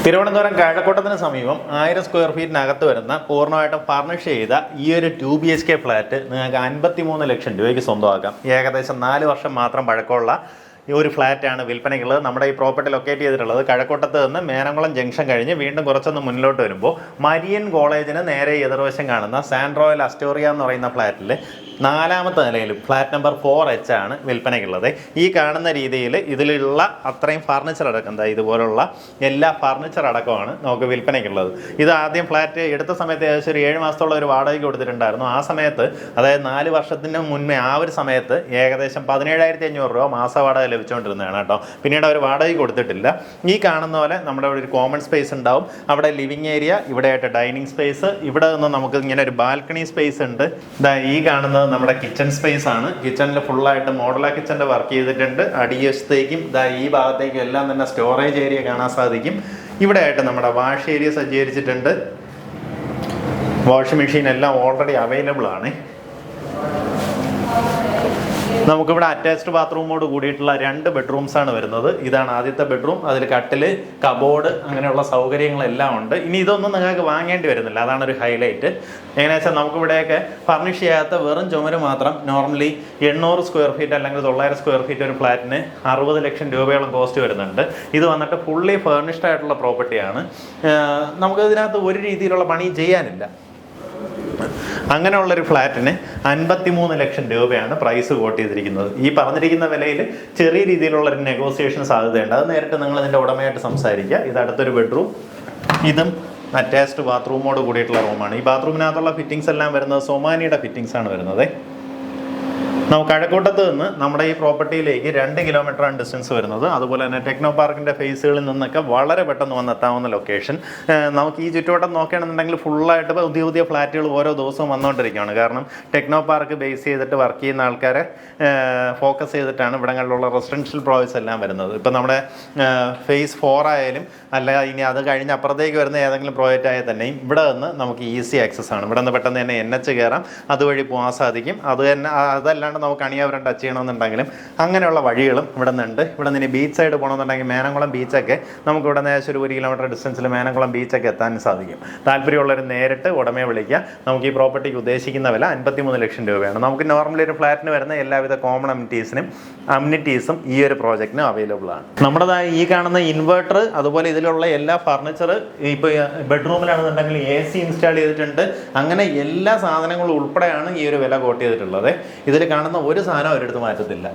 തിരുവനന്തപുരം കഴക്കൂട്ടത്തിന് സമീപം 1000 സ്ക്വയർ ഫീറ്റിനകത്ത് വരുന്ന പൂർണ്ണമായിട്ടും ഫർണിഷ് ചെയ്ത ഈ ഒരു 2 BHK ഫ്ലാറ്റ് നിങ്ങൾക്ക് 53 ലക്ഷം രൂപയ്ക്ക് സ്വന്തമാക്കാം. ഏകദേശം 4 വർഷം മാത്രം പഴക്കമുള്ള ഈ ഒരു ഫ്ലാറ്റാണ് വിൽപ്പനയ്ക്കുള്ളത്. നമ്മുടെ ഈ പ്രോപ്പർട്ടി ലൊക്കേറ്റ് ചെയ്തിട്ടുള്ളത് കഴക്കൂട്ടത്ത് നിന്ന് മേനംകുളം ജംഗ്ഷൻ കഴിഞ്ഞ് വീണ്ടും കുറച്ചൊന്ന് മുന്നിലോട്ട് വരുമ്പോൾ മരിയൻ കോളേജിന് നേരെ എതിർവശം കാണുന്ന സാൻഡ് റോയൽ അസ്റ്റോറിയ എന്ന് പറയുന്ന ഫ്ലാറ്റിൽ 4ാമത്തെ നിലയിൽ ഫ്ലാറ്റ് നമ്പർ 4H ആണ് വിൽപ്പനയ്ക്കുള്ളത്. ഈ കാണുന്ന രീതിയിൽ ഇതിലുള്ള അത്രയും ഫർണിച്ചർ അടക്കം ഇതുപോലുള്ള എല്ലാ ഫർണിച്ചർ അടക്കമാണ് നമുക്ക് വിൽപ്പനയ്ക്കുള്ളത്. ഇത് ആദ്യം ഫ്ലാറ്റ് എടുത്ത സമയത്ത് ഏകദേശം ഒരു 7 മാസത്തോളം ഒരു വാടകയ്ക്ക് കൊടുത്തിട്ടുണ്ടായിരുന്നു. ആ സമയത്ത് അതായത് 4 വർഷത്തിന് മുന്നേ ആ ഒരു സമയത്ത് ഏകദേശം 17,500 രൂപ മാസ വാടക ലഭിച്ചുകൊണ്ടിരുന്നതാണ് കേട്ടോ. പിന്നീട് അവർ വാടകയ്ക്ക് കൊടുത്തിട്ടില്ല. ഈ കാണുന്ന പോലെ നമ്മുടെ ഒരു കോമൺ സ്പേസ് ഉണ്ടാവും. അവിടെ ലിവിങ് ഏരിയ, ഇവിടെയായിട്ട് ഡൈനിങ് സ്പേസ്, ഇവിടെ നിന്ന് നമുക്ക് ഇങ്ങനെ ഒരു ബാൽക്കണി സ്പേസ് ഉണ്ട്. ഈ കാണുന്നത് നമ്മുടെ കിച്ചൺ സ്പേസ് ആണ്. കിച്ചണിൽ ഫുള്ളായിട്ട് മോഡുലാർ കിച്ചൻ്റെ വർക്ക് ചെയ്തിട്ടുണ്ട്. അടിവശത്തേക്കും ഈ ഭാഗത്തേക്കും എല്ലാം തന്നെ സ്റ്റോറേജ് ഏരിയ കാണാൻ സാധിക്കും. ഇവിടെ ആയിട്ട് നമ്മുടെ വാഷ് ഏരിയ സജ്ജീകരിച്ചിട്ടുണ്ട്. വാഷിംഗ് മെഷീൻ എല്ലാം ഓൾറെഡി അവൈലബിൾ ആണ്. നമുക്കിവിടെ അറ്റാച്ച്ഡ് ബാത്റൂമോട് കൂടിയിട്ടുള്ള 2 ബെഡ്റൂംസാണ് വരുന്നത്. ഇതാണ് ആദ്യത്തെ ബെഡ്റൂം. അതിൽ കട്ടില്, കബോർഡ്, അങ്ങനെയുള്ള സൗകര്യങ്ങളെല്ലാം ഉണ്ട്. ഇനി ഇതൊന്നും നിങ്ങൾക്ക് വാങ്ങേണ്ടി വരുന്നില്ല, അതാണ് ഒരു ഹൈലൈറ്റ്. എങ്ങനെയാ വെച്ചാൽ നമുക്കിവിടെയൊക്കെ ഫർണിഷ് ചെയ്യാത്ത വെറും ചുമര് മാത്രം നോർമലി 800 സ്ക്വയർ ഫീറ്റ് അല്ലെങ്കിൽ 900 സ്ക്വയർ ഫീറ്റ് ഒരു ഫ്ലാറ്റിന് 60 ലക്ഷം രൂപയോളം കോസ്റ്റ് വരുന്നുണ്ട്. ഇത് വന്നിട്ട് ഫുള്ളി ഫർണിഷ്ഡ് ആയിട്ടുള്ള പ്രോപ്പർട്ടിയാണ്. നമുക്ക് ഇതിനകത്ത് ഒരു രീതിയിലുള്ള പണി ചെയ്യാനില്ല. അങ്ങനെയുള്ളൊരു ഫ്ലാറ്റിന് 53 ലക്ഷം രൂപയാണ് പ്രൈസ് കോട്ട് ചെയ്തിരിക്കുന്നത്. ഈ പറഞ്ഞിരിക്കുന്ന വിലയിൽ ചെറിയ രീതിയിലുള്ളൊരു നെഗോസിയേഷൻ സാധ്യതയുണ്ട്. അത് നേരിട്ട് നിങ്ങൾ ഇതിൻ്റെ ഉടമയായിട്ട് സംസാരിക്കുക. ഇത് അടുത്തൊരു ബെഡ്റൂം. ഇതും അറ്റാച്ച്ഡ് ബാത്റൂമോട് കൂടിയിട്ടുള്ള റൂമാണ്. ഈ ബാത്റൂമിനകത്തുള്ള ഫിറ്റിങ്സ് എല്ലാം വരുന്നത് സൊമാനിയുടെ ഫിറ്റിങ്സ് ആണ് വരുന്നത്. നമുക്ക് കഴക്കൂട്ടത്ത് നിന്ന് നമ്മുടെ ഈ പ്രോപ്പർട്ടിയിലേക്ക് 2 കിലോമീറ്ററാണ് ഡിസ്റ്റൻസ് വരുന്നത്. അതുപോലെ തന്നെ ടെക്നോ പാർക്കിൻ്റെ ഫേസുകളിൽ നിന്നൊക്കെ വളരെ പെട്ടെന്ന് വന്നെത്താവുന്ന ലൊക്കേഷൻ. നമുക്ക് ഈ ചുറ്റുവട്ടം നോക്കുകയാണെന്നുണ്ടെങ്കിൽ ഫുള്ളായിട്ട് പുതിയ പുതിയ ഫ്ലാറ്റുകൾ ഓരോ ദിവസവും വന്നുകൊണ്ടിരിക്കുകയാണ്. കാരണം ടെക്നോ പാർക്ക് ബേസ് ചെയ്തിട്ട് വർക്ക് ചെയ്യുന്ന ആൾക്കാരെ ഫോക്കസ് ചെയ്തിട്ടാണ് ഇവിടങ്ങളിലുള്ള റെസിഡൻഷ്യൽ പ്രോജക്ട്സ് എല്ലാം വരുന്നത്. ഇപ്പം നമ്മുടെ ഫേസ് 4 ആയാലും അല്ല ഇനി അത് കഴിഞ്ഞ് അപ്പുറത്തേക്ക് വരുന്ന ഏതെങ്കിലും പ്രോജക്റ്റ് ആയാൽ തന്നെയും ഇവിടെ നിന്ന് നമുക്ക് ഈസി ആക്സസ് ആണ്. ഇവിടെ നിന്ന് പെട്ടെന്ന് തന്നെ NH കയറാം, അതുവഴി പോകാൻ സാധിക്കും. അതല്ലാണ്ട് നമുക്ക് അണിയാവരം ടച്ച് ചെയ്യണമെന്നുണ്ടെങ്കിലും അങ്ങനെയുള്ള വഴികളും ഇവിടെ നിന്നുണ്ട്. ഇവിടെ നിന്ന് ബീച്ച് സൈഡ് പോകണമെന്നുണ്ടെങ്കിൽ മേനംകുളം ബീച്ചൊക്കെ നമുക്ക് ഇവിടെ നിന്ന് ഒരു 1 കിലോമീറ്റർ ഡിസ്റ്റൻസിൽ മേനംകുളം ബീച്ചൊക്കെ എത്താൻ സാധിക്കും. താല്പര്യമുള്ളവർ നേരിട്ട് ഉടമയെ വിളിക്കുക. നമുക്ക് ഈ പ്രോപ്പർട്ടിക്ക് ഉദ്ദേശിക്കുന്ന വില 53 ലക്ഷം രൂപയാണ്. നമുക്ക് നോർമലി ഒരു ഫ്ലാറ്റിന് വരുന്ന എല്ലാവിധ കോമൺ അമ്യൂണിറ്റീസും ഈ ഒരു പ്രോജക്റ്റിന് അവൈലബിൾ ആണ്. നമ്മുടേതായ ഈ കാണുന്ന ഇൻവെർട്ടർ, അതുപോലെ ഇതിലുള്ള എല്ലാ ഫർണിച്ചർ, ഇപ്പോൾ ബെഡ്റൂമിലാണെന്നുണ്ടെങ്കിൽ AC ഇൻസ്റ്റാൾ ചെയ്തിട്ടുണ്ട്. അങ്ങനെ എല്ലാ സാധനങ്ങളും ഉൾപ്പെടെയാണ് ഈ ഒരു വില കോട്ട് ചെയ്തിട്ടുള്ളത്. ഇതിൽ കാണുന്ന ഒരു സാധനം അവരെടുത്ത് മാറ്റത്തില്ല.